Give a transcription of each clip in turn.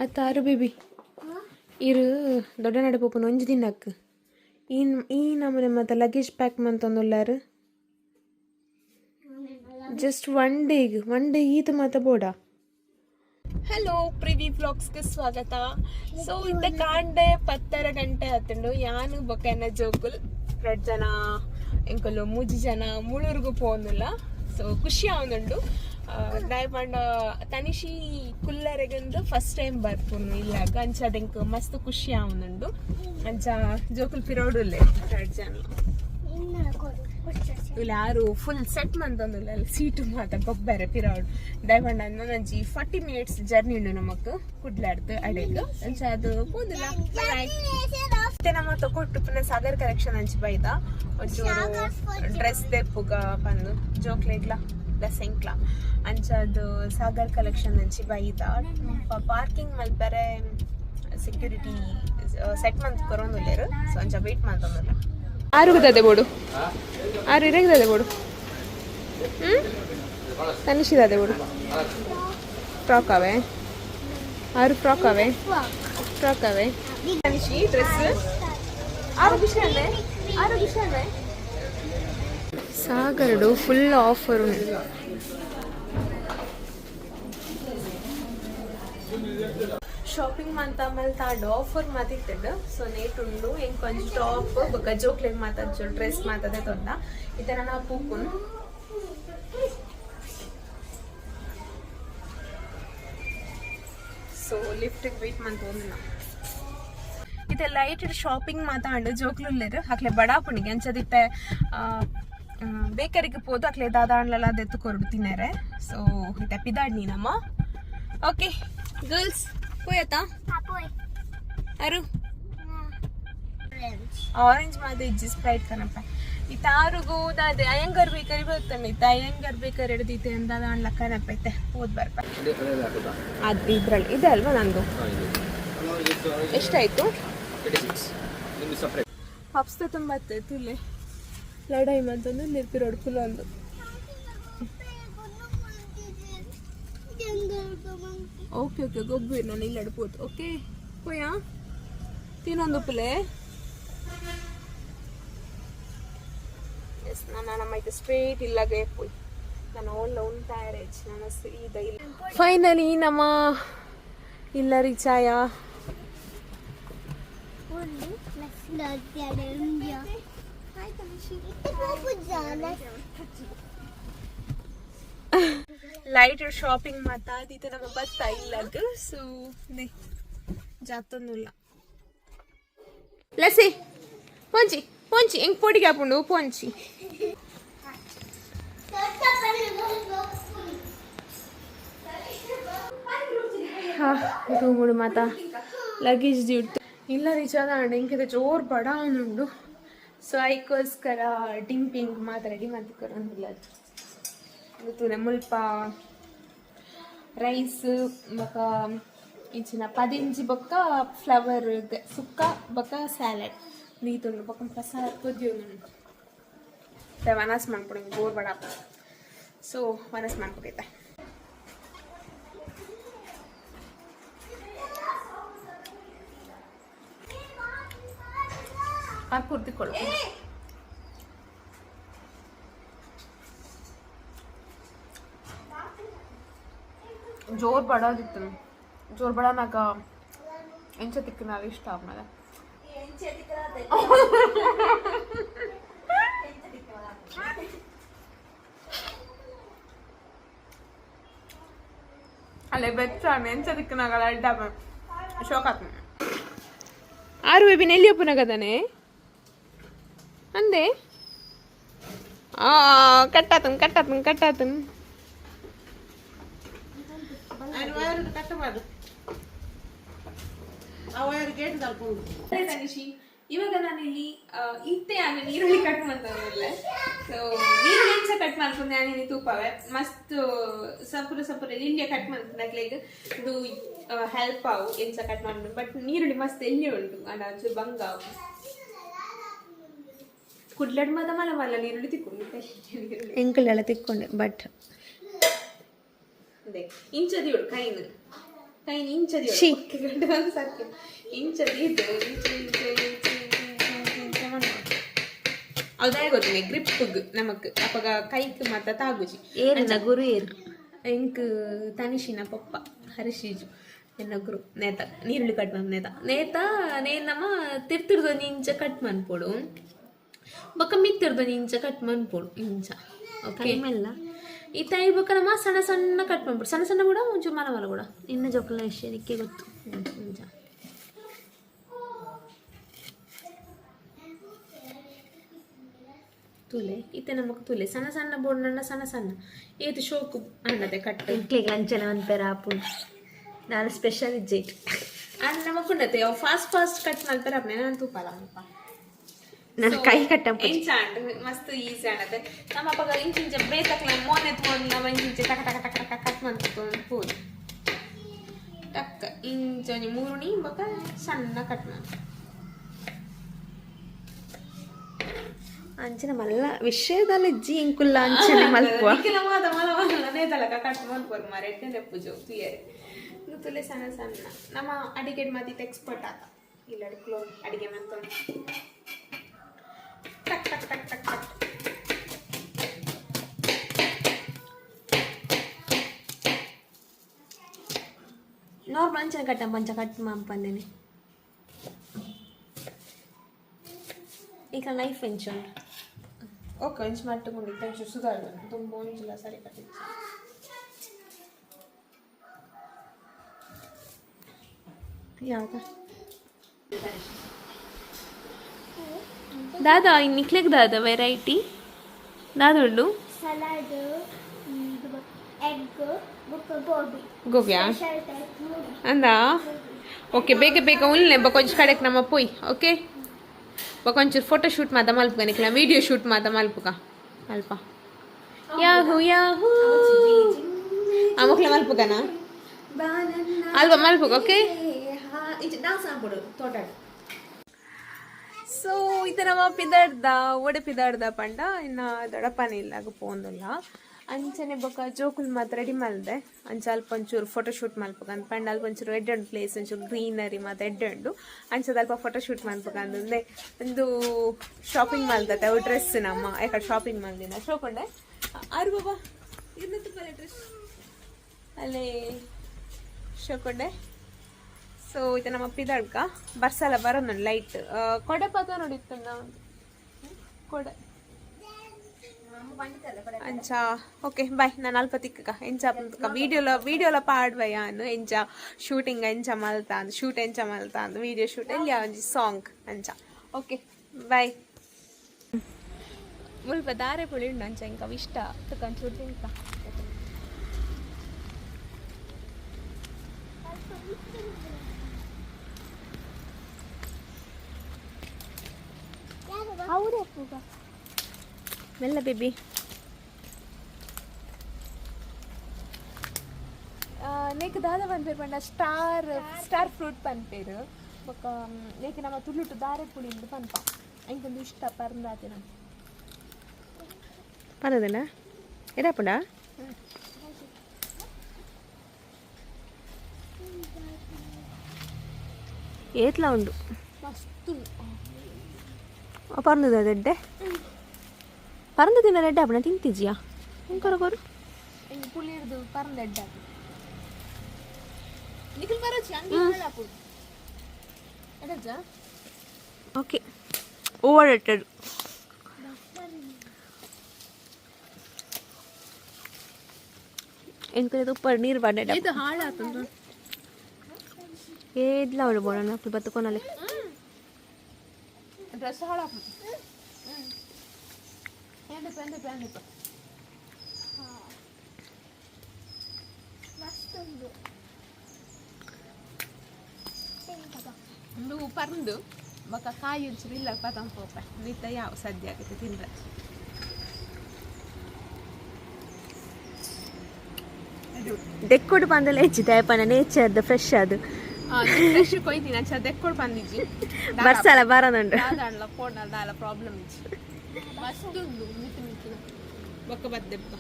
ಅತ್ತಾರು baby ಇರು ದೊಡ್ಡ ನಡೆ ಪೋಪನ ಒಂಜಿ ದಿನಕ್ಕೆ ಈ ನಮ್ಮನೆ ಮತ್ತೆ ಲಗೇಜ್ ಪ್ಯಾಕ್ ಮಂತಂದುಲ್ಲಾರು ಜಸ್ಟ್ ಒನ್ ಡೇ ಈತ ಮಾತ ಬೋಡ. ಹಲೋ ಪ್ರಿವಿ ವ್ಲಾಗ್ಸ್ಗೆ ಸ್ವಾಗತ. ಸೊ ಇಂದ ಕಾಂಡೆ 10 ಗಂಟೆ ಆತುಂಡು ಯಾನು ಬೊಕ್ಕ ಜೋಕುಲ್ 2 ಜನ ಎಂಕಲು 3 ಜನ ಮುಳೂರ್ಗು ಪೋನುಲ್ಲ. ಸೊ ಖುಷಿ ಆವನುಂಡು ದಯಪಂಡ ತನಿಷಿ ಕುಲ್ಲರೆಗಂದು ಫಸ್ಟ್ ಟೈಮ್ ಬರ್ಪುನು ಇಲ್ಲಾಗ ಅಂಚ ಅದೆಂಕ್ ಮಸ್ತ್ ಖುಷಿ ಆವನುಂಡು ಅಂಚ ಜೋಕುಲ್ ಪಿರೋಡುಲ್ಲೆ 2 ಜನ ಇಲ್ಲಿ ಯಾರು ಫುಲ್ ಸೆಟ್ ಮಂತಂದುಲ್ಲ ಸೀಟು ಮಾತ ಗೊಬ್ಬರ ಪಿರೋಡು ದಯಪಂಡ ನಂಜಿ 40 minutes ಜರ್ನಿ ಉಂಡು ನಮಕ್ ಕುಡ್ಲಾಡ್ದು ಅಡೆಗ್ ಅಂಚ ಅದು ಪೋದಿಲ್ಲ ಮತ್ತೆ ನಮ್ಮ ಕೊಟ್ಟು ಪುನಃ ಸಾಗರ್ ಕಲೆಕ್ಷನ್ ಅಂಚಿ ಬೈದ ಒಂಚೂರು ಡ್ರೆಸ್ ತೆಪ್ಪುಗ ಬಂದು ಜೋಕ್ಲೆಗ್ಲ ದಸೆಂಕ್ಲ ಅಂಚದು ಸಾಗರ್ ಕಲೆಕ್ಷನ್ ಅಂಚಿ ಬೈದ ಪಾರ್ಕಿಂಗ್ ಮಲ್ಪರೆ ಸೆಕ್ಯೂರಿಟಿ ಸೆಟ್ ಮಂತ್ ಕೊರೊಂದುಲ್ಲೇರು ಸೊ ಅಂಚ ವೇಟ್ ಮಂತಂದುಲ್ಲ. ಆರುಗದದೆ ಬೋಡು ಆರು ಇರಗದದೆ ಬೋಡು ತನಿಷಿದದೆ ಬೋಡು ಫ್ರಾಕ್ ಅವೇ ಆರು ಫ್ರಾಕ್ ಅವೇ ತನಿಷಿ ಡ್ರೆಸ್ ಆರೋಗ್ಯ ಸಾಗರಡು ಫುಲ್ ಆಫರ್ ಉಂಟು. ಶಾಪಿಂಗ್ ಮಂತ ಆಮೇಲೆ ತಾಂಡು ಆಫರ್ ಮಾತಿತ್ತದು ಸೊ ನೇಟ್ ಉಂಡು ಹೆಂಗ್ ಕೊಂಚ ಟಾಪ್ ಬೊಕ್ಕ ಜೋಕ್ಲೆಗ್ ಮಾತಾಡ್ಸು ಡ್ರೆಸ್ ಮಾತದೆ ತೊಂದ ಇದನ್ನ ನಾ ಪೂಕುನು ಸೊ ಲಿಫ್ಟಿಗೆ ವೆಯ್ಟ್ ಮಂತ್ ಒಂದಿನ ಇತ್ತೆ ಲೈಟ್ ಶಾಪಿಂಗ್ ಮಾತಾಂಡು ಜೋಕ್ಲುಲ್ಲೇರು ಹಾಕ್ಲೆ ಬಡಾಪುಣಿಗೆ ಅಂಚದಿತ್ತೆ ಬೇಕರಿಗೆ ಪೋದು ಅಕ್ಲೆ ದಾದಾಣ್ಲೆಲ್ಲ ಅದೆತ್ತು ಕೊರಡು ತಿನ್ನರೆ ಸೊ ಇತ್ತೆ ಪಿದಾಡ್ ನೀನಮ್ಮ. ಓಕೆ ಗರ್ಲ್ಸ್ పోయతా అరు ఆరెంజ్ మాది ఇజ్జి స్ప్రైట్ కనప ఈ తారుగు దాది అయ్యంగార్ ಬೇಕರಿ ಬರ್ತಂడి ಇತ್ತ ಅಯ್ಯಂಗಾರ್ ಬೇಕರಿ ಹಿಡಿದೈತೆ ಅಂದಾಗ ಅಣ್ಣ ಕನಪೈತೆ ಹೋದ್ ಬರ್ಪ ಅದು ಇದ್ರಲ್ಲಿ ಇದೆ ಅಲ್ವಾ ನಂದು ಎಷ್ಟಾಯ್ತು ಹಪ್ಸ್ತ ತುಂಬತ್ತೆ ತುಲ್ಲೆ ಲಡಾಯಿ ಮಂತಂದು ನಿರ್ಪಿರೋಡು ಫುಲ್ ಒಂದು ಓಕೆ ಗೊಬ್ಬರ ನಾನು ಇಲ್ಲಿ ಅಡ್ಬೋದು. ಓಕೆ ಪೋಯ ತಿನ್ನೊಂದು ಪ್ಲೇ ಎಸ್ ನಾನು ನಮ್ಮೈತೆ ಸ್ಟ್ರೇಟ್ ಇಲ್ಲಾಗೆ ಪೋಯ್ ನಾನು ಒಳ್ಳ ಉಂಟಾಯರೇಜ್ ನಾನು ಸೀದಾ ಇಲ್ಲ ಫೈನಲಿ ನಮ್ಮ ಇಲ್ಲ ರೀಚಾಯ ಲೈಟ್ ಶಾಪಿಂಗ್ ಮಾತಾದಿತ್ತು ನಮ್ಮ ಬತ್ತ ಇಲ್ಲಗ ಸೊ ಜಾತೊಂದುಲ್ಲ ಲಸಿ ಪೊಂಚಿ ಹೆಂಗ್ ಪೊಡಿಗೆ ಹಾಕೊಂಡು ಪೊಂಚಿ ರೂಮುಡು ಮಾತಾ ಲಗೇಜ್ ಡ್ಯೂಟ್ ಇಲ್ಲ ರೀಚಾದ ಹೆಂಗಿದೆ ಜೋರ್ ಬಡ ಉಂಡು ಸೊ ಐಕೋಸ್ಕರ ಡಿಂಪಿಂಗ್ ಮಾತ ರೆಡಿ ಮಾಡ್ತಿಕ್ಕೊರಂದಿಲ್ಲ ಗೊತ್ತಿಲ್ಲ ಮುಲ್ಪ ರೈಸ್ ಬೊಕ್ಕ ಇಂಚಿನ 10 ಇಂಚಿ ಬೊಕ್ಕ ಫ್ಲವರ್ ಸುಕ್ಕ ಬೊಕ್ಕ ಸ್ಯಾಲಡ್ ನೀತುಂಡು ಬೊಕ್ಕ ಪ್ರಸಾದ ಕೊದ್ದಿಯುಂಡು ವನಸ್ ಮಾಡ್ಕೊಡಿ ಬೋರ್ ಬಡ ಸೊ ವನಸ್ ಮಾಡ್ಕೊಡೈತೆ ಆ ಕುರ್ತಿಕೊಳ್ಳು ಜೋರ್ ಬಡದಿತ್ತು ಜೋರ್ ಬಡ ನಾಗ ಎಂಚ ತಿಕ್ಕನ ಇಷ್ಟ ಆಮೇಲೆ ಅಲ್ಲೇ ಬೆಚ್ಚ ಎಂಚ ತಿಕ್ಕನಾಗಲ್ಲ ಅಡ್ಡ ಶೋಕ್ ಆತ ಆರು ಬೇಬಿ ನೆಲ್ಲಿ ಒಪ್ಪನಾಗದಾನೆ ಅಂದೆ ಕಟ್ಟಾತನ್ ಇವಾಗ ನಾನಿಲ್ಲಿ ಇತ್ತೆ ಈರುಳ್ಳಿ ಕಟ್ ಮಾಡ್ತಾನೆ ಸೊ ಈರುಳ್ಳಿ ಎಂಚ ಕಟ್ ಮಾಡ್ಕೊಂಡು ನಾನು ತೂಪವೆ ಮಸ್ತ್ ಸಪುರ ಇಂಡಿಯಾ ಕಟ್ ಮಾಡ್ಕೊಂಡಾಗ್ಲೆ ಇದು ಹೆಲ್ಪ್ ಆವು ಎಂಚ ಕಟ್ ಮಾಡ್ಕೊಂಡು ಬಟ್ ಈರುಳ್ಳಿ ಮಸ್ತ್ ಎಲ್ಲಿ ಉಂಟು ಅಲ್ಲ ಬಂಗ ಕುಡ್ಲಡ್ ಮದ ಮಲ ಈರುಳ್ಳಿ ತಿಕ್ಕೊಂಡು ಎಂಕಳೆಲ್ಲ ತಿಕ್ಕೊಂಡೆ ಬಟ್ ಇಂಚದಿ ಉಡು ಕೈನು ಕೈ ಇಂಚದಿ ಸಾಕು ಇಂಚದಿ ಇದು ಅದೇ ಗೊತ್ತಿಲ್ಲ ಗ್ರಿಪ್ ನಮಕ್ ಅಪ್ಪಗ ಕೈಕ್ ಮಾತ ತಾಗುಜಿ ಏನ ಗುರು ಏರು ಎಂಕ್ ತನಿಷಿನ ಪಪ್ಪ ಹರಿಶೀಜು ಎನ್ನ ಗುರು ನೇತ ನೀರುಳ್ಳಿ ಕಟ್ ನೇತ ನೇತ ನೇನಮ್ಮ ತಿರ್ತಿರ್ದೊಂದು ಇಂಚ ಕಟ್ ಮನ್ಪೊಡು ಬೊಕ್ಕ ಮಿತ್ತಿರ್ದೊಂದು ಇಂಚ ಕಟ್ ಮನ್ಪೊಡು ಇಂಚ ಓಕೆ ಮೆಲ್ಲ ಈ ತೈ ಬೊಕ್ಕ ನಮ್ಮ ಸಣ್ಣ ಸಣ್ಣ ಕಟ್ ಮಾಡ್ಬಿಡು ಸಣ್ಣ ಸಣ್ಣ ಕೂಡ ಒಂಚೂರು ಮಲ ಮಲ ಕೂಡ ಇನ್ನು ಜೋಕುಲ ವಿಷಯಕ್ಕೆ ಗೊತ್ತು ಇಂಚ ತುಲೆ ಇತ್ತೆ ನಮಕ್ ತುಲೆ ಸಣ್ಣ ಸಣ್ಣ ಬೋರ್ಡ್ ಸಣ್ಣ ಸಣ್ಣ ಏತು ಶೋಕು ಅನ್ನದೆ ಕಟ್ ಇಂಕ್ಲಿಗೆ ಅಂಚನೆ ಒಂದು ಪೇರ ಆಪು ನಾನು ಸ್ಪೆಷಲ್ ಇಜ್ಜೈಟ್ ಅಂಡ್ ನಮಕ್ ಉಂಡತೆ ಅವು ಫಾಸ್ಟ್ ಫಾಸ್ಟ್ ಕಟ್ ಮಾಡ್ತಾರೆ ಅಪ್ನೆ ನಾನು ತೂಪಲ್ಲ ಅಪ್ಪ ನನ್ನ ಕೈ ಕಟ್ಟ ಇಂಚ ಅಂಡ್ ಮಸ್ತ್ ಈಸಿ ಅನ್ನತ್ತೆ ನಮ್ಮ ಅಪ್ಪಗ ಇಂಚಿಂಚ ಬೇಕಕ್ಲ ಮೋನೆ ತಗೊಂಡು ನಮ್ಮ ಇಂಚಿಂಚ ಟಕ ಟಕ ಟಕ ಟಕ ಕಟ್ ಮಾಡ್ಕೊಂಡು ಹೋಗಿ ಟಕ್ಕ ಇಂಚ ಮೂರುಣಿ ಬೊಕ್ಕ ಸಣ್ಣ ಕಟ್ ಮಾಡಿ ಅಂಚನೆ ಮಲ್ಲ ವಿಷಯದಲ್ಲಿ ಇಜ್ಜಿ ಇಂಕುಲ್ಲ ಅಂಚನೆ ಮಲ್ಪುವ ನೇತಲಕ ಕಟ್ ಮಾಡ್ಬೋದು ಮಾರೆಟ್ಟೆ ನೆಪ್ಪುಜು ತುಯರೆ ತುಲೆ ಸಣ್ಣ ಸಣ್ಣ ನಮ್ಮ ಅಡಿಗೆ ಮಾತಿತ್ತು ಎಕ್ಸ್ಪರ್ಟ್ ಆತ ಇಲ್ಲ ಅಡಿಗೆ ಮಾಡ್ಕೊಂಡು ಟಕ್ ಟಕ್ ಟಕ್ ಟಕ್ ಟಕ್ ನಾರ್ಮಲ್ ಅಂಚನೆ ಕಟ್ಟ ಪಂಚ ಕಟ್ ಮಾಂಪಂದೇನೆ ಈಗ ನೈಫ್ ಎಂಚುಂಡು ಓಕೆ ಇಂಚು ಮಟ್ಟುಕೊಂಡಿದ್ದೆ ಒಂಚೂರು ಸುಧಾರಿದ ತುಂಬ ಒಂಚಿಲ್ಲ ಸರಿ ಕಟ್ಟಿದ್ದು ಯಾವ್ದ ದಾದಾ ಇನ್ನು ನಿಕ್ಲೆಗ್ ದಾದ ವೆರೈಟಿ ದಾದುಂಡು ಸಲಾಡ್ ಎಗ್ ಗೋಬಿ ಗೋಬ್ಯಾ ಅಂದ ಓಕೆ ಬೇಗ ಬೇಗ ಉಲ್ಲೆ ಕೊಂಚ ಕಡೆಗೆ ನಮ್ಮ ಪೋಯ್ ಓಕೆ ಒಂಚೂರು ಫೋಟೋ ಶೂಟ್ ಮಾತ ಮಲ್ಪುಗ ನಿಕ್ಲ ವಿಡಿಯೋ ಶೂಟ್ ಮಾತ ಮಲ್ಪುಗ ಅಲ್ಪ ಯಾಹು ಯಾಹು ಮಕ್ಳ ಮಲ್ಪುಗನ ಅಲ್ಪ ಮಲ್ಪುಗ ಓಕೆ ಸೊ ಇದು ನಮ್ಮ ಪಿದಾಡ್ದ ಒಡೆ ಪಿದಾಡ್ದ ಪಂಡ ಇನ್ನು ದೊಡ್ಡಪ್ಪನ ಇಲ್ಲಾಗ ಪೋಂದಿಲ್ಲ ಅಂಚನೆ ಬೊಕ್ಕ ಜೋಕುಲ್ ಮಾತ್ರ ರೆಡಿ ಮಲ್ದೆ ಅಂಚ ಅಲ್ಪ ಒಂಚೂರು ಫೋಟೋ ಶೂಟ್ ಮಲ್ಪಕಂದು ಪಂಡ ಅಲ್ಪ ಒಂಚೂರು ಎಡ್ಡಂಡು ಪ್ಲೇಸ್ ಒಂಚೂರು ಗ್ರೀನರಿ ಮತ್ತು ಎಡ್ಡಂಡು ಅಂಚದ ಅಲ್ಪ ಫೋಟೋ ಶೂಟ್ ಮಲ್ಪಕಂದು ಒಂದು ಶಾಪಿಂಗ್ ಮಲ್ದತ್ತೆ ಅವು ಡ್ರೆಸ್ ನಮ್ಮ ಯಾಕಡೆ ಶಾಪಿಂಗ್ ಮಲ್ದಿನ ಶೋಕೊಂಡೆ ಆರು ಬಾಬಾ ಇರ್ನತ್ತು ಡ್ರೆಸ್ ಅಲ್ಲೇ ಶೋಕೊಂಡೆ ಸೊ ಇದು ನಮ್ಮ ಪಿದಡ್ಕ ಬರ್ಸಲ್ಲ ಬರೋಣ ಲೈಟ್ ಕೊಡೆ ಪಾತ ನೋಡಿತ್ತು ನಾವು ಕೊಡೆ ಅಂಚ ಓಕೆ ಬಾಯ್ ನಾನು ಅಲ್ಪ ತಿಕ್ಕ ಎಂಚ ವಿಡಿಯೋಲ ಪಾಡ್ವಯ್ಯ ಅನ್ನು ಎಂಚ ಶೂಟಿಂಗ್ ಎಂಚ ಮಲ್ತಾ ಅಂದ್ ಶೂಟ್ ಎಂಚ ಮಲ್ತಾ ಅಂದ್ ವಿಡಿಯೋ ಶೂಟ್ ಎಲ್ಲಿ ಒಂಜಿ ಸಾಂಗ್ ಅಂಚ ಓಕೆ ಬಾಯ್ ಮುಲ್ಪ ದಾರೆ ಪುಳಿ ಉಂಡು ಅಂಚ ಇಂಕ ಇಷ್ಟ ತಕೊಂಚೂರು ತಿಂಕ ಮೆಲ್ಲ ಬೇಬಿ ನೇಕ್ ದಾದ ಪನ್ಪೇರು ಪಂಡ ಸ್ಟಾರ್ ಫ್ರೂಟ್ ಪನ್ಪೇರು ಬೊಕ್ಕ ನೇಕ್ ನಮ್ಮ ತುಳುಟು ದಾರೆ ಪುಳಿಂದು ಪನ್ಪ ಅಂಕೊಂದು ಇಷ್ಟ ಪರಂದಾತೆ ನಾನು ಪರದನ ಎಡಪುಡ ಏತ್ಲ ಉಂಡು ಮಸ್ತು ಪರಂದದ ರೆಡ್ಡೆ ಪರಂದ ತಿನ್ನ ರೆಡ್ಡೆ ಆಪಣ ತಿಂತಿಜಿಯಾ ಕೊರಗೊರು ಪುಳಿರ್ದು ಪರಂದ ಎಡ್ಡ ಓಕೆ ಓವರ್ ರೇಟೆಡ್ ಎಂಕದು ಉಪ್ಪರ್ ನೀರು ಬಾಡ ಇದು ಹಾಳಾತಂದು ಏದ್ಲ ಅವಳು ಬೋಣ ಬತ್ತುಕೊನಲೆ ಡ್ರೆಸ್ ಹಾಳಾಪ ಎಂದಪ್ಪ ಒಂದು ಪರಂದು ಬೊಕ್ಕ ಕಾಯಿ ಉಂಚು ಇಲ್ಲ ಪತಂಪೋಪ ನಿತ್ತ ಯಾವ ಸದ್ಯ ಆಗುತ್ತೆ ತಿಂದ್ರೆ ದೆಕ್ಕೊಡು ಬಂದಲ್ಲ ಹೆಚ್ಚಿದೆ ಪನ ನೇಚರ್ದು ಫ್ರೆಶ್ ಅದು ಫ್ರೆಶ್ ಕೊಯ್ತೀನಿ ಅಂಚ ದೆಕ್ಕೊಡು ಬಂದಿಜ್ಜಿ ಬರ್ಸಲ್ಲ ಬರೋದುಂಡು ದಾದಾಂಡ್ಲ ಫೋನ್ ದಾಲ ಪ್ರಾಬ್ಲಮ್ ಇಜ್ಜಿ ಮಸ್ತ್ ಉಂಡು ಮಿತಿ ಮಿತಿನ ಬೊಕ್ಕ ಬದ್ದೆಪ್ಪ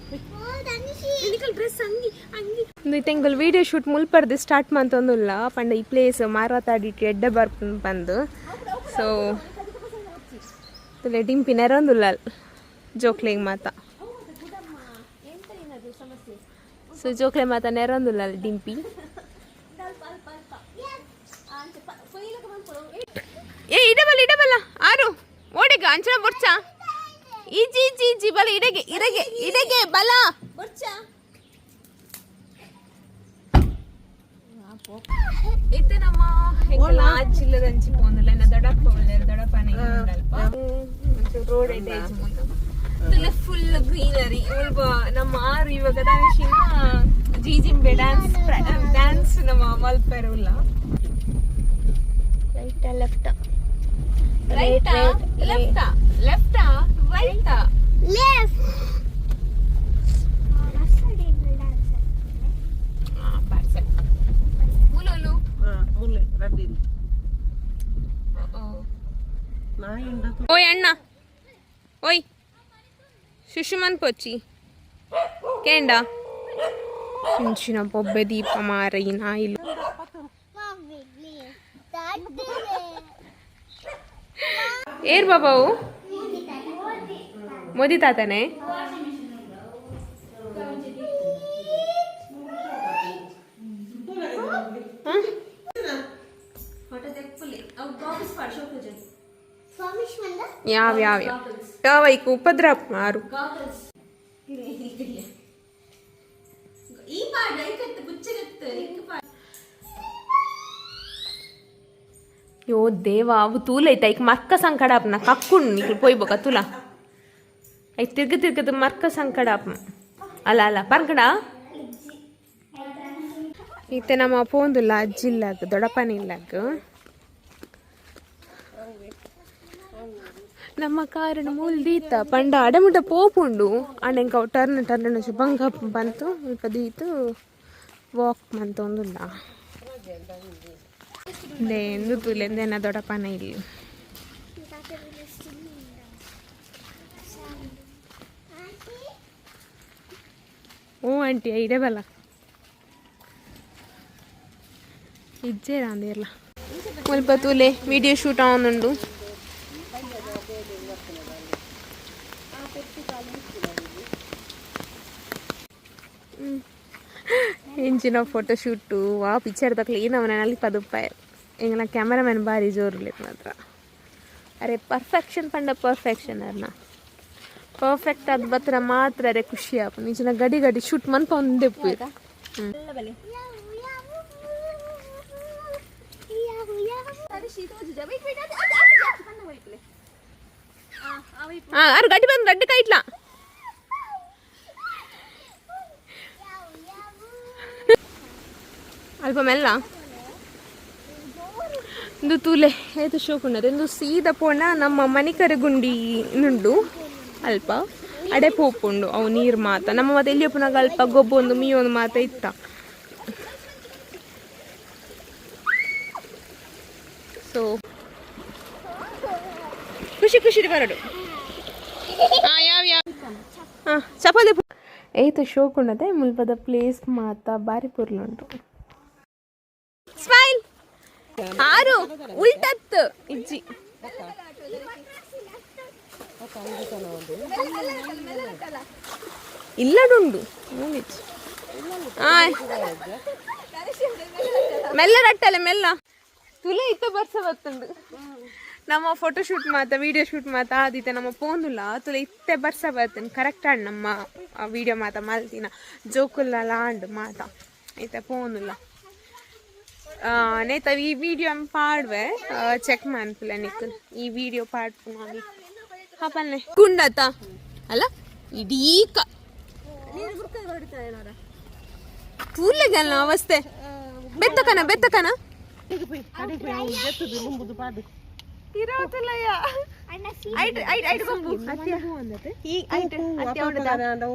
ಮೆಡಿಕಲ್ ಡ್ರೆಸ್ ಅಂಗಿ ಅಂಗಿ ಒಂದು ತೆಂಗಲ್ ವಿಡಿಯೋ ಶೂಟ್ ಮುಲ್ಪರ್ದು ಸ್ಟಾರ್ಟ್ ಮಂತೊಂದುಲ್ಲ ಪಂಡ ಈ ಪ್ಲೇಸ್ ಮಾರಾತಾಡಿಟ್ಟು ಎಡ್ಡ ಬಂದು ಸೊ ತುಲೆ ಡಿಂಪಿ ನೆರೊಂದುಲ್ಲ ಜೋಕ್ಲೆಗ್ ಮಾತ ಸೊ ಜೋಕ್ಲೆ ಮಾತ ನೆರೊಂದುಲ್ಲ ಡಿಂಪಿ ಏ ಇಡಬಲ್ಲ ಆರು ಓಡೆಗ ಅಂಚನ ಬೊರ್ಚ ಇಜಿ ಇಜಿ ಇಜಿ ಬಲ ಇಡೆಗೆ ಬಲ ಬೊರ್ಚ ಇತ್ತೆ ನಮ್ಮ ಹೆಂಗಲ ಜಿಲ್ಲದಂಚಿ ಪೋಂದುಲ್ಲ ಎನ್ನ ದಡಪ್ಪ ಒಳ್ಳೆಯ ದಡಪನೆ ಅಲ್ಪ ರೋಡ್ ಎಡೇಜ್ ಮುಂದೆ ತುಲೆ ಫುಲ್ ಗ್ರೀನರಿ ಉಲ್ಪ ನಮ್ಮ ಆರು ಇವಾಗ ದಾನಿಶಿನ ಜೀಜಿಂಬೆ ಡ್ಯಾನ್ಸ್ ನಮ್ಮ ಮಲ್ಪೆರುಲ್ಲ right left right left left right left ಮೂಲೋಲು ಮುಲ್ಲೆ ರಡ್ಡಿನ್ ಓಯ್ ಅಣ್ಣ ಓಯ್ ಸುಷುಮನ್ ಪೊಚ್ಚಿ ಕೇಂಡ ಇಂಚಿನ ಬೊಬ್ಬೆ ದೀಪ ಮಾರೈ ನಾಯಿಲು ಏರ್ ಬಾಬಾವು ಮೋದಿ ತಾತನೇ ಯಾವ ಟವೈಕು ಉಪದ್ರ ಮಾರು ಯೋ ದೇವ ಅವು ತೂಲೈತ ಐಕ್ ಮರ್ಕ ಸಂಕಡ ಆಪ್ನ ಕಕ್ಕುಂಡು ನಿಕ್ಲು ಪೋಯ್ಬೋಕ ತುಲ ಐಕ್ ತಿರ್ಗದ ಮರ್ಕ ಸಂಕಡ ಆಪ್ನ ಅಲ್ಲ ಪರ್ಕಡ ಈತೆ ನಮ್ಮ ಪೋಂದುಲ್ಲ ಅಜ್ಜಿಲ್ಲಾಗ ದೊಡ್ಡಪ್ಪನ ಇಲ್ಲಾಗ ನಮ್ಮ ಕಾರಣ ಮೂಲ್ದೀತ ಪಂಡ ಅಡಮುಟ ಪೋಪುಂಡು ಅಣ್ಣಂಕ ಟರ್ನ್ ಬಂಗ ಬಂತು ಇಪ್ಪ ದೀತು ವಾಕ್ ಮಂತೊಂದುಲ್ಲ ಎಂದು ತುಲೆಂದೇನ ದೊಡ್ಡಪ್ಪನ ಇಲ್ಲಿ ಓ ಆಂಟಿ ಐಡೆ ಬಲ್ಲ ಇಜ್ಜೇರಾ ಅಂದಿರಲ್ಲ ಸ್ವಲ್ಪ ತುಲೆ ವಿಡಿಯೋ ಶೂಟ್ ಆವೊಂದುಂಡು ಎಂಚಿನ ಫೋಟೋ ಶೂಟು ವಾ ಪಿಕ್ಚರ್ ತಕ್ಲಿ ನಮ್ಮ ನಲ್ಲಿ ಪದುಪ್ಪಾಯ ಎಂಗನ ಕ್ಯಾಮರಾಮನ್ ಬಾರಿ ಜೋರುಲೆ ಮಾತ್ರ ಅರೆ ಪರ್ಫೆಕ್ಷನ್ ಪಂಡ ಪರ್ಫೆಕ್ಷನ್ ಅರ್ನ ಪರ್ಫೆಕ್ಟ್ ಆದ ಬತ್ರ ಮಾತ್ರ ಅರೆ ಖುಷಿ ಆಪ ನಿಜನ ಗಡಿ ಶೂಟ್ ಮನ್ಪ ಒಂದೇ ಪೂರ ಅರು ಗಡ್ಡಿ ಬಂದು ಗಡ್ಡಿ ಕೈಟ್ಲ ಅಲ್ಪ ಮೆಲ್ಲ ಇಂದು ತೂಲೆ ಏತು ಶೋಕುಂಡದು ಇಂದು ಸೀದ ಪೋಣ ನಮ್ಮ ಮನಿಕರ ಗುಂಡಿ ನುಂಡು ಅಲ್ಪ ಅಡೆ ಪೋಪುಂಡು ಅವು ನೀರು ಮಾತ ನಮ್ಮ ಮತ್ತೆ ಎಲ್ಲಿ ಪುನಃ ಅಲ್ಪ ಗೊಬ್ಬ ಒಂದು ಮೀ ಒಂದು ಮಾತ ಇತ್ತ ಸೊ ಖುಷಿ ಬರಡು ಯಾವ ಚಪಾತಿ ಏತು ಶೋಕುಂಡದೆ ಮುಲ್ಪದ ಪ್ಲೇಸ್ ಮಾತ ಬಾರಿ ಪುರ್ಲುಂಟು ಸ್ಮೈಲ್ ಆರು ಉಲ್ಟತ್ತು ಇಜ್ಜಿ ಇಲ್ಲಡುಂಡು ಮೆಲ್ಲ ರಟ್ಟಲೆ ಮೆಲ್ಲ ತುಲೆ ಇತ್ತ ಬರ್ಸ ಬತ್ತುಂಡು ನಮ್ಮ ಫೋಟೋ ಶೂಟ್ ಮಾತ ವಿಡಿಯೋ ಶೂಟ್ ಮಾತ ಆದಿತ್ತೆ ನಮ್ಮ ಪೋಂದುಲ್ಲ ತುಲೆ ಇತ್ತೆ ಬರ್ಸ ಬರ್ತೇನೆ ಕರೆಕ್ಟ್ ಆಡ್ ನಮ್ಮ ವಿಡಿಯೋ ಮಾತ ಮಲ್ತಿನ ಜೋಕುಲ್ಲ ಲಾಂಡ್ ಮಾತ ಐತೆ ಪೋಂದುಲ್ಲ ನೇತ ಈ ವಿಡಿಯೋ ಪಾಡ್ವೆ ಚೆಕ್ ಮಾಡ್ತಿಲ್ಲ ನಿಕ್ ಈ ವಿಡಿಯೋ ಪಾಡ್ಪು ನಾನು ಹಾಪಲ್ನೆ ಕುಂಡತ ಅಲ್ಲ ಇಡೀ ತೂರ್ಲೆಗಲ್ಲ ಅವಸ್ಥೆ ಬೆತ್ತಕನ ಇರೋತಿಲ್ಲಯ್ಯ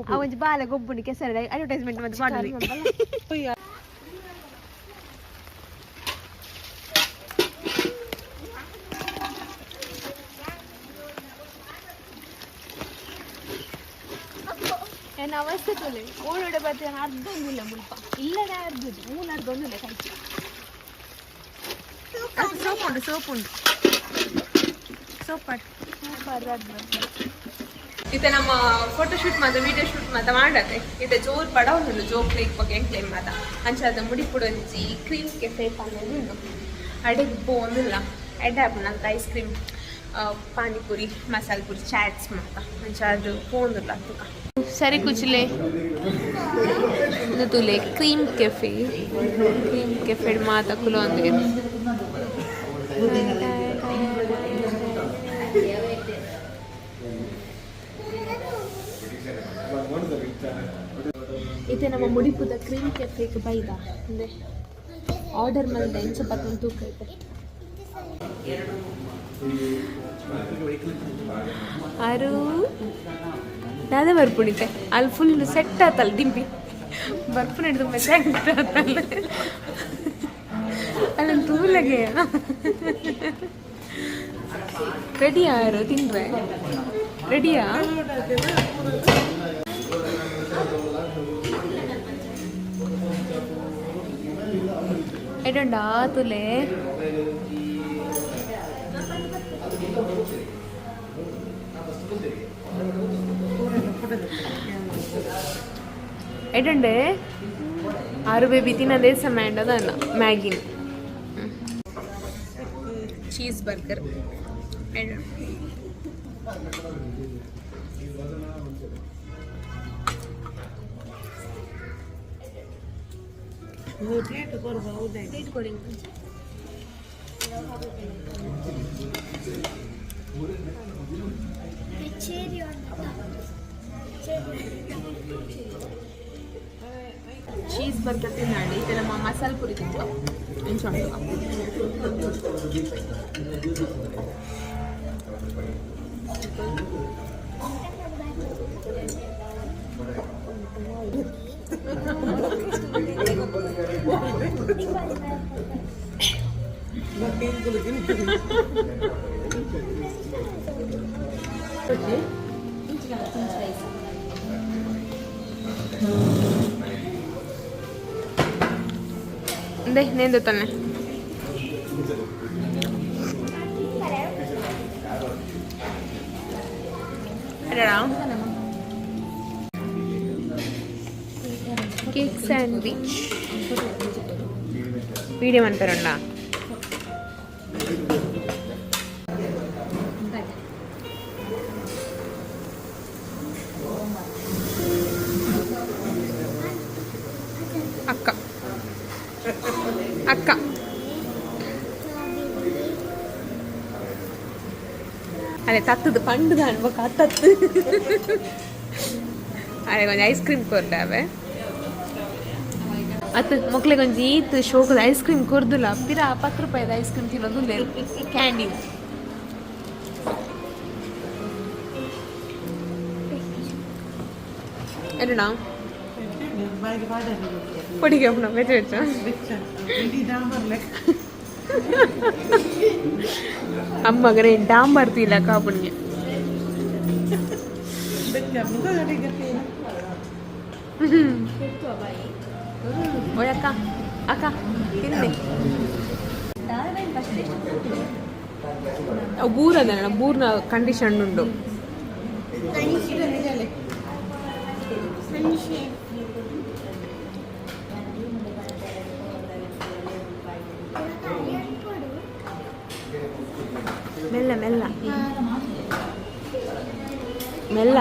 ಅವನ್ ಬಾಲ ಗೊಬ್ಬುನಿ ಕೆಸರ ಅಡ್ವರ್ಟೈಸ್ಮೆಂಟ್ ಮತ್ತೆ ಮಾಡಿ ನನ್ನ ಅವಸ್ಥೆ ತೊಲೆ ಓಡೋಡೆ ಬರ್ತೀವಿ ಅರ್ಧ ಒಂದಿಲ್ಲ ಮುಲ್ಪ ಇಲ್ಲಡೆ ಅರ್ಧದು ಅರ್ಧ ಒಂದಿಲ್ಲ ಕೈಚಿ ಸೋಪ್ ಉಂಟು ಇತ್ತೆ ನಮ್ಮ ಫೋಟೋ ಶೂಟ್ ಮಾತ ವಿಡಿಯೋ ಶೂಟ್ ಮಾತ ಮಾಡತ್ತೆ ಇತ್ತೆ ಜೋರ್ ಪಡ ಉಂಡು ಜೋಕ್ ಲೇಕ್ ಬಗ್ಗೆ ಎಂಕ್ಲೇಮ್ ಮಾತ ಅಂಚಾದ ಮುಡಿ ಪುಡೊಂಜಿ ಕ್ರೀಮ್ ಕೆಫೆ ಪನ್ನೊಂದು ಉಂಡು ಅಡೆಗೆ ಪೋಂದಿಲ್ಲ ಎಡ್ಡೆ ಆಪುನಂತ ಐಸ್ ಕ್ರೀಮ್ ಪಾನಿಪುರಿ ಮಸಾಲೆ ಪುರಿ ಚಾಟ್ಸ್ ಮಾತ ಅಂಚಾದ ಪೋಂದಿಲ್ಲ ತುಕ ಸರಿ ಕುಚ್ಲೆ ತುಲೆ ಕ್ರೀಮ್ ಕೆಫೆ ಮಾತ ಕುಲೊಂದು ಇತ್ತೆ ನಮ್ಮ ಮುಡಿಪುದ ಕ್ರೀಮ್ ಕೆಫೆಗೆ ಬೈದ ಅಂದರೆ ಆರ್ಡರ್ ಮಾಡಿದೆ ಇಂಚ ಪತ್ತೊಂದು ತೂಕ ಐತೆ ಆರು ನಾನೇ ಬರ್ಪುಣಿತೆ ಅಲ್ಲಿ ಫುಲ್ ಸೆಟ್ ಆತಲ್ಲ ದಿಂಬಿ ಬರ್ಪು ನಡೆದು ಮಜಾ ಆತಲ್ಲ ಅಲ್ಲೊಂದು ತೂಲಗೆ ರೆಡಿ ಯಾರು ತಿನ್ರೆ ರೆಡಿಯಾ ಎಡಂಡ ತುಲೆ ಎಡಂಡೆ ಆರು ಬೇಬಿ ತಿನ್ನದೇ ಸಮಯ ಅದನ್ನ ಮ್ಯಾಗಿನ ಚೀಸ್ ಬರ್ಗರ್ ಚೀಸ್ ಬರ್ಗರ್ ತಿನ್ನಾಡಿ ಇದು ನಮ್ಮ ಮಸಾಲೆ ಪುರಿ ತಿಂತ ನೇಂದು ತಾನೆ కేక్ శాండ్విచ్ వీడియో అంటారండా అక్క అక్క అదే తత్తదు పండు దాని ఒక తత్తు అదే కొంచెం ఐస్ క్రీమ్ కొర్దావే ಅತ್ತ ಮಕ್ಳಿಗೆ ಒಂದು ಈತ್ ಶೋಕದ ಐಸ್ ಕ್ರೀಮ್ ಕೊರ್ದಿಲ್ಲ ಪಿರ 10 ರೂಪಾಯಿದ ಐಸ್ ಕ್ರೀಮ್ ತಿನ್ನೋದು ಲೇರು ಕ್ಯಾಂಡಿ ಏನಣ್ಣ പൊടിക്ക് വെച്ച് വെച്ചോ ಅಮ್ಮ അങ്ങനെ ഡാമ്പർത്തിയില്ല കാപ്പണിಗೆ ಓಯ್ ಅಕ್ಕ ಅಕ್ಕ ತಿನ್ನಿ ಬೂರ್ ಅದ ಬೂರ್ನ ಕಂಡೀಷನ್ ಉಂಟು ಮೆಲ್ಲ ಮೆಲ್ಲ ಮೆಲ್ಲ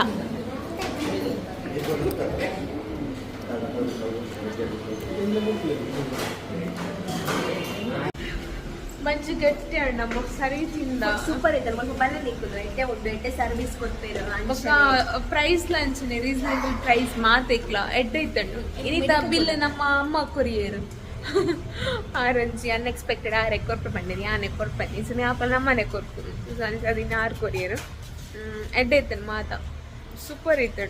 ಮಂಚು ಗಟ್ಟಿ ಅಣ್ಣ ಸರಿ ತಿಂದ ಸೂಪರ್ ಐತಲ್ಲ ಮಗ ಬಲ್ಲ ನಿಕ್ಕುದು ಎಟ್ಟೆ ಉಂಟು ಎಟ್ಟೆ ಸರ್ವಿಸ್ ಕೊಡ್ತೀರ ಪ್ರೈಸ್ ಲಂಚ್ನೆ ರೀಸನಬಲ್ ಪ್ರೈಸ್ ಮಾತೇಕ್ಲ ಎಡ್ಡೆ ಇತ್ತಣ್ಣು ಇನ್ನಿತ ಬಿಲ್ ನಮ್ಮ ಅಮ್ಮ ಕೊರಿಯರು ಆರಂಜಿ ಅನ್ಎಕ್ಸ್ಪೆಕ್ಟೆಡ್ 6 ರೂಪಾಯಿ ಬಂದಿರಿ 6 ರೂಪಾಯಿ ಸುಮ್ಮನೆ ಆಪಲ್ ನಮ್ಮನೆ ಕೊರ್ಪುದು ಅದಿನ 6 ಕೊರಿಯರು ಎಡ್ಡೆ ಇತ್ತನು ಮಾತ ಸೂಪರ್ ಇತ್ತು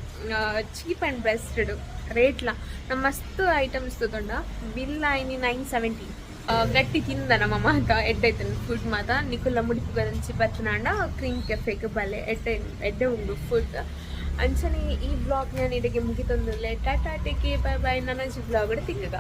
ಚೀಪ್ ಆ್ಯಂಡ್ ಬೆಸ್ಟ್ ರೇಟ್ಲ ನಮ್ಮ ಮಸ್ತ್ ಐಟಮ್ಸ್ ತಗೊಂಡ ಬಿಲ್ ಐನಿ 970 ಗಟ್ಟಿ ತಿಂದ ನಮ್ಮ ಮಾತ ಎಡ್ಡೈತನು ಫುಡ್ ಮಾತ ನಿಕುಲ್ಲ ಮುಡಿಪುಗದಂಚಿ ಬತ್ತನಾಂಡ ಕ್ರೀಮ್ ಕೆಫೆಗೆ ಬಲೆ ಎಡ್ಡೆ ಉಂಡು ಫುಡ್ ಅಂಚನೆ ಈ ಬ್ಲಾಗ್ ನಾನು ಇದಕ್ಕೆ ಮುಗಿತೊಂದಿಲ್ಲ ಟಾಟಾ ಟೇಕ್ ಬೈ ಬೈ ನನ್ನ ಬ್ಲಾಗ್ ತಿಕ್ಕಗ